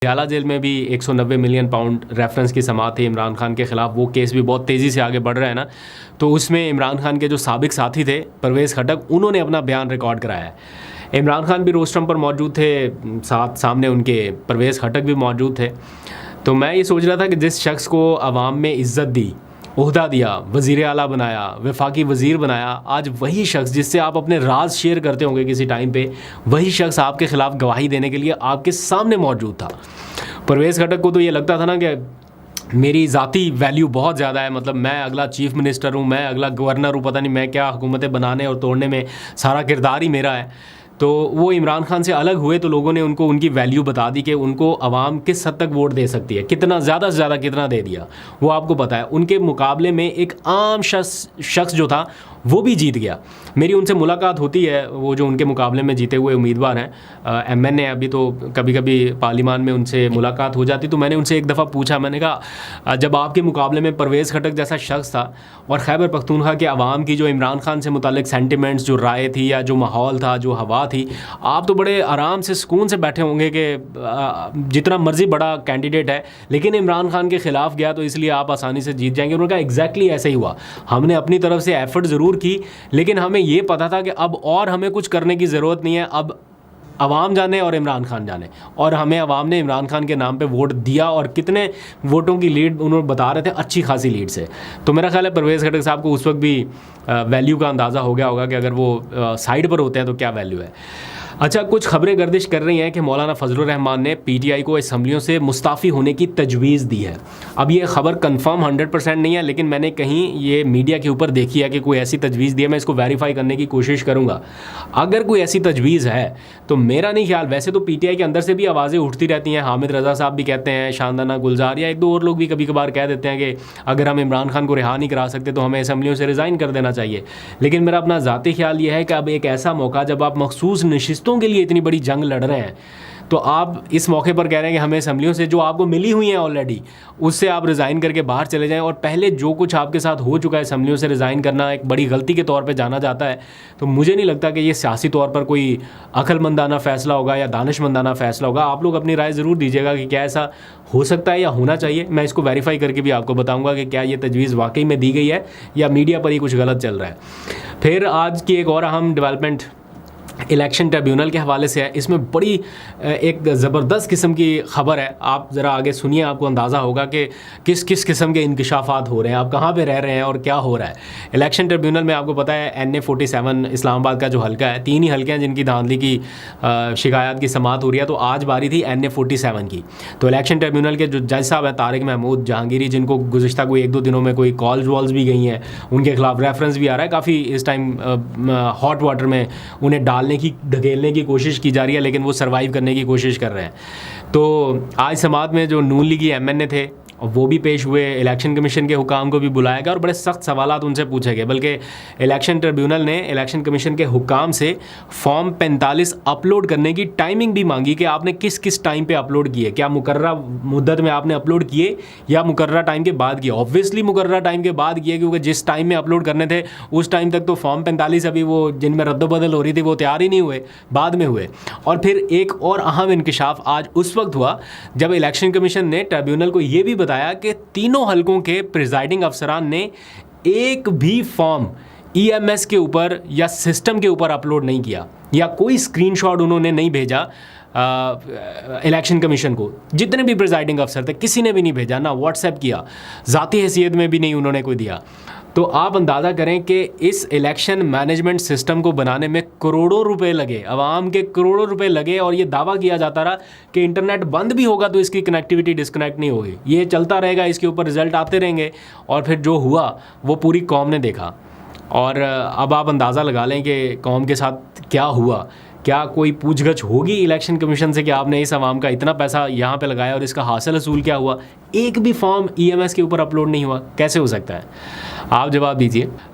Patiala jail में भी 190 million pound reference की समाअत थी इमरान खान के ख़िलाफ़। वो केस भी बहुत तेज़ी से आगे बढ़ रहा है ना, तो उसमें इमरान खान के जो साबिक साथी थे परवेज़ खटक, उन्होंने अपना बयान रिकॉर्ड कराया है। इमरान खान भी रोस्ट्रम पर मौजूद थे, सामने उनके परवेज़ खटक भी मौजूद थे। तो मैं ये सोच रहा था कि जिस शख्स को अवाम में इज़्ज़त दी, ओहदा दिया, वज़ीर आला बनाया, वफाकी वज़ीर बनाया, आज वही शख्स जिससे आप अपने राज शेयर करते होंगे किसी टाइम पे, वही शख्स आपके ख़िलाफ़ गवाही देने के लिए आपके सामने मौजूद था। परवेज़ खटक को तो ये लगता था ना कि मेरी ज़ाती वैल्यू बहुत ज़्यादा है, मतलब मैं अगला चीफ़ मिनिस्टर हूँ, मैं अगला गवर्नर हूँ, पता नहीं मैं क्या, हुकूमतें बनाने और तोड़ने में सारा किरदार ही मेरा है। तो वो इमरान खान से अलग हुए तो लोगों ने उनको उनकी वैल्यू बता दी कि उनको आवाम किस हद तक वोट दे सकती है, कितना ज़्यादा से ज़्यादा कितना दे दिया वो आपको पता है। उनके मुकाबले में एक आम शख्स जो था वो भी जीत गया। मेरी उनसे मुलाकात होती है, वो जो उनके मुकाबले में जीते हुए उम्मीदवार हैं, MN अभी तो कभी कभी पार्लियामान में उनसे मुलाकात हो जाती। तो मैंने उनसे एक दफ़ा पूछा, मैंने कहा जब आपके मुकाबले में परवेज़ खटक जैसा शख्स था और खैबर पख्तूनख्वा के अवाम की जो इमरान खान से मुतालिक सेंटिमेंट्स, जो राय थी या जो माहौल था, जो हवा थी, आप तो बड़े आराम से सुकून से बैठे होंगे कि जितना मर्जी बड़ा कैंडिडेट है लेकिन इमरान खान के ख़िलाफ़ गया तो इसलिए आप आसानी से जीत जाएंगे। उन्होंने कहा एग्जैक्टली ऐसा ही हुआ। हमने अपनी तरफ से एफ़र्ट ज़रूर की, लेकिन हमें ये पता था कि अब और हमें कुछ करने की ज़रूरत नहीं है, अब अवाम जाने और इमरान खान जाने। और हमें अवाम ने इमरान खान के नाम पे वोट दिया और कितने वोटों की लीड उन्होंने बता रहे थे, अच्छी खासी लीड से। तो मेरा ख्याल है परवेज़ खटक साहब को उस वक्त भी वैल्यू का अंदाज़ा हो गया होगा कि अगर वो साइड पर होते हैं तो क्या वैल्यू है। अच्छा, कुछ खबरें गर्दिश कर रही हैं कि मौलाना फजलुर रहमान ने PTI को असम्बलियों से मुस्ताफ़ी होने की तजवीज़ दी है। अब ये खबर कंफर्म 100% नहीं है, लेकिन मैंने कहीं ये मीडिया के ऊपर देखी है कि कोई ऐसी तजवीज़ दी है। मैं इसको वेरीफाई करने की कोशिश करूँगा। अगर कोई ऐसी तजवीज़ है तो मेरा नहीं ख्याल, वैसे तो PTI के अंदर से भी आवाज़ें उठती रहती हैं। हामिद रज़ा साहब भी कहते हैं, शानदाना गुलजार या एक दो और लोग भी कभी कभार कह देते हैं कि अगर हम इमरान खान को रिहा नहीं करा सकते तो हमें असम्बलियों से रिज़ाइन कर देना चाहिए। लेकिन मेरा अपना ज़ाती ख्याल ये है कि अब एक ऐसा मौका जब आप मखसूस नशिस्तों के लिए इतनी बड़ी जंग लड़ रहे हैं, तो आप इस मौके पर कह रहे हैं कि हमें असम्बलियों से जो आपको मिली हुई हैं ऑलरेडी, उससे आप रिज़ाइन करके बाहर चले जाएं। और पहले जो कुछ आपके साथ हो चुका है, असम्बलियों से रिज़ाइन करना एक बड़ी गलती के तौर पे जाना जाता है। तो मुझे नहीं लगता कि ये सियासी तौर पर कोई अक्लमंदाना फ़ैसला होगा या दानिशमंदाना फ़ैसला होगा। आप लोग अपनी राय ज़रूर दीजिएगा कि क्या ऐसा हो सकता है या होना चाहिए। मैं इसको वेरीफाई करके भी आपको बताऊँगा कि क्या ये तजवीज़ वाकई में दी गई है या मीडिया पर ही कुछ गलत चल रहा है। फिर आज की एक और अहम डेवलपमेंट इलेक्शन ट्रिब्यूनल के हवाले से है। इसमें बड़ी एक ज़बरदस्त किस्म की ख़बर है, आप ज़रा आगे सुनिए, आपको अंदाज़ा होगा कि किस किस किस्म के इंकशाफात हो रहे हैं, आप कहाँ पे रह रहे हैं और क्या हो रहा है। इलेक्शन ट्रिब्यूनल में आपको पता है NA 47 इस्लामाबाद का जो हल्का है, 3 ही हल्के हैं जिनकी धांधली की शिकायत की समाअत हो रही है। तो आज बारी थी NA 47 की। तो इलेक्शन ट्रिब्यूनल के जो जज साहब हैं तारिक महमूद जहांगीरी, जिनको गुज़िश्ता कोई 1-2 दिनों में कोई कॉल्स वॉल्स भी गई हैं, उनके ख़िलाफ़ रेफरेंस भी आ रहा है, काफ़ी इस टाइम हॉट वाटर में उन्हें ढकेलने की कोशिश की जा रही है, लेकिन वो सर्वाइव करने की कोशिश कर रहे हैं। तो आज समाअत में जो नून लीगी MNA थे वो भी पेश हुए, इलेक्शन कमीशन के हुकाम को भी बुलाया गया और बड़े सख्त सवालात उनसे पूछे गए। बल्कि इलेक्शन ट्रिब्यूनल ने इलेक्शन कमीशन के हुकाम से फॉर्म 45 अपलोड करने की टाइमिंग भी मांगी कि आपने किस किस टाइम पे अपलोड किए, क्या मुकर्ररा मुद्दत में आपने अपलोड किए या मुकर्ररा टाइम के बाद किए। ऑब्वियसली मुकर्ररा टाइम के बाद किए, क्योंकि जिस टाइम में अपलोड करने थे उस टाइम तक तो फॉर्म 45 अभी वो जिनमें रद्दबदल हो रही थी वो तैयार ही नहीं हुए, बाद में हुए। और फिर एक और अहम इंकशाफ आज उस वक्त हुआ जब इलेक्शन कमीशन ने ट्रिब्यूनल को ये भी बताया कि तीनों हलकों के प्रिजाइडिंग अफसरान ने एक भी फॉर्म EMS के ऊपर या सिस्टम के ऊपर अपलोड नहीं किया, या कोई स्क्रीनशॉट उन्होंने नहीं भेजा इलेक्शन कमीशन को। जितने भी प्रिजाइडिंग अफसर थे किसी ने भी नहीं भेजा, ना व्हाट्सएप किया, ज़ाती हैसियत में भी नहीं उन्होंने कोई दिया। तो आप अंदाज़ा करें कि इस इलेक्शन मैनेजमेंट सिस्टम को बनाने में करोड़ों रुपए लगे, आवाम के करोड़ों रुपए लगे, और ये दावा किया जाता रहा कि इंटरनेट बंद भी होगा तो इसकी कनेक्टिविटी डिस्कनेक्ट नहीं होगी, ये चलता रहेगा, इसके ऊपर रिज़ल्ट आते रहेंगे। और फिर जो हुआ वो पूरी कौम ने देखा। और अब आप अंदाज़ा लगा लें कि कौम के साथ क्या हुआ। क्या कोई पूछगछ होगी इलेक्शन कमीशन से कि आपने इस आवाम का इतना पैसा यहाँ पे लगाया और इसका हासिल असूल क्या हुआ? एक भी फॉर्म EMS के ऊपर अपलोड नहीं हुआ, कैसे हो सकता है? आप जवाब दीजिए।